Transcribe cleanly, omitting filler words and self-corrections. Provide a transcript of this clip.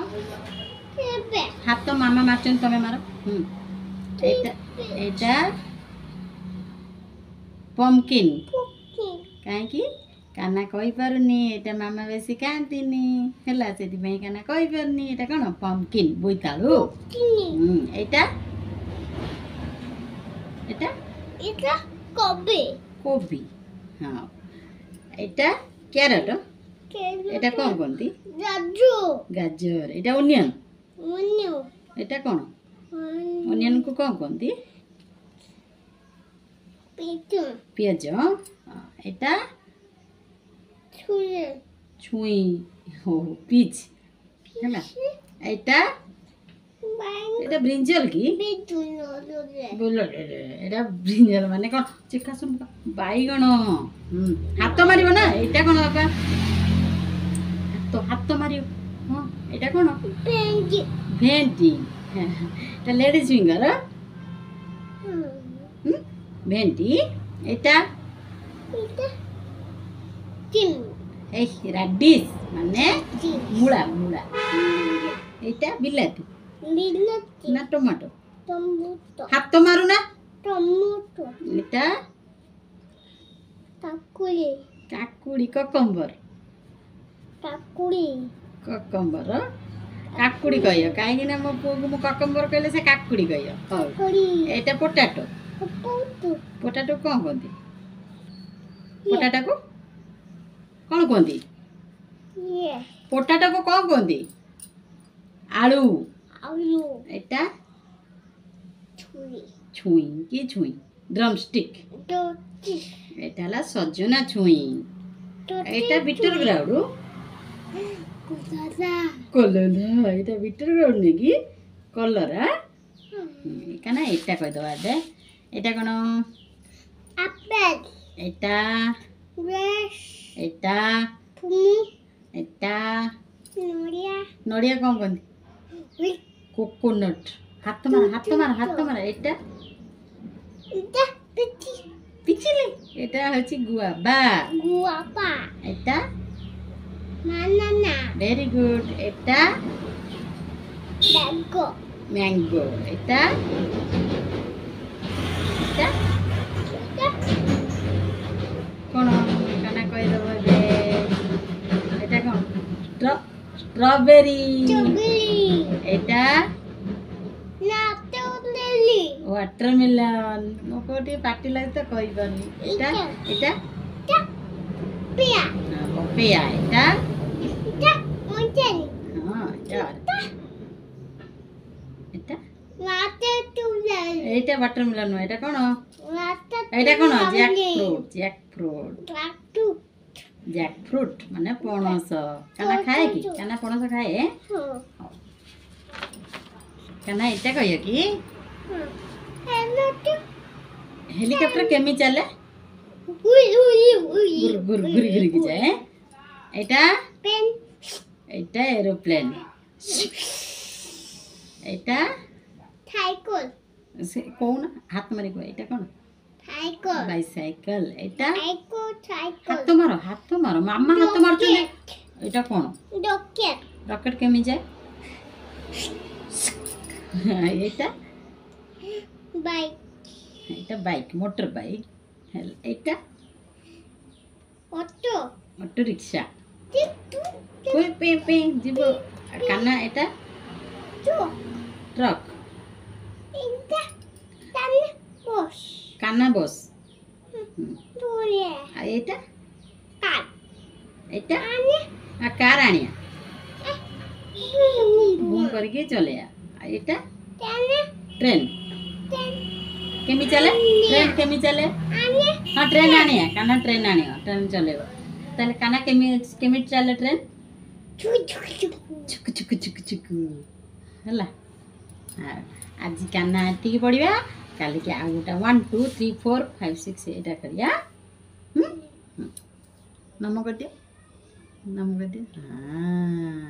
हाथ तो मामा मारचन तमे मारो एटा एटा पम्पकिन काहे कि काना कहि पारुनी एटा मामा बेसी कांतिनी हला सेति पई काना कहि पारुनी एटा कोन पम्पकिन बोइताळु एटा एटा एटा कोबी कोबी हां एटा कैरेट एटा कोन कोनती गाजर एटा ओनियन एटा कोन ओनियन को कोन कोनती पियाज एटा छुई हो पीच हैला एटा एटा ब्रिंजल की बोलो एटा ब्रिंजल माने कोन चिका सुन बाईगण हाथ मारिबो ना एटा कोन बापा हाथ मारियो हां एटा कोन भेंडी भेंडी एटा लेडीज फिंगर भेंडी एटा ए राडिश माने मुळा मुळा एटा बिलाती ना टमाटो हाथ मारू ना टमाटो एटा काकुड़ी काकुड़ी ककम्बर काकुड़ी ककम्बर काकुड़ी कहियो काहे ना मो पुओ मो ककम्बर कहले से काकुड़ी कहियो काकुड़ी एटा पोटैटो पोटैटो कोन कोंती पोटैटो को कोन कोंती ये पोटैटो को कोन कोंती आलू आलू एटा छुई छुई की छुई ड्रमस्टिक एटा ला सजना छुई एटा बिटर ग्राउडू कलरा एटा बिटर ग्राउड नेकी कलरा काना एटा कहि दवा दे एटा कोन एप्पल एटा ग्रेस एटा फुमी एटा नोरिया नडिया कोन कोंती कोकोनट हाथ मार एटा इटा पिची पिचिले एटा हची गुआबा गुआपा एटा बनाना वेरी गुड एटा मैंगो मैंगो एटा एटा कोन काना कहि दबो दे एटा कोन स्ट्रॉबेरी एटा नाटोलेली वाटरमेलन मो कोटी पार्टी लाग तो कहि बनी एटा एटा पिया पपिया एटा एटा मोंटेन हां यार एटा नाटोलेली एटा वाटरमेलन एटा कोन नाटोलेली एटा कोन जैक फ्रूट माने पणस काना खाए कि काना पणस खाए काना एटा कहियो कि हेलीकॉप्टर केमी चले गुर की जाए एटा पेन एटा एरोप्लेन एटा साइकिल से कोन हाथ मारी को एटा कोन साइकिल बाइसाइकल एटा साइकिल हाथ मारो मामा हाथ मारछ एटा कोन रॉकेट रॉकेट केमी जाए एटा बाइक एटा बाइक मोटर बाइक हेल एटा ऑटो ऑटो रिक्शा कोई पे पे जीव काना एटा ट्रक इनका ताने बस काना बस दोरे आ एटा कार एटा आने आ कार आनिया बूम करके चले आ एटा ताने ट्रेन केमी चले ट्रेन केमी चले आने हां ट्रेन आनिया काना ट्रेन आनिया ट्रेन चलेबो ताले काना केमी चले ट्रेन छुक छुक हला आज काना एति पढ़िबा काली के आ गोटा 1 2 3 4 5 6 एटा करिया नमो कर दियो हां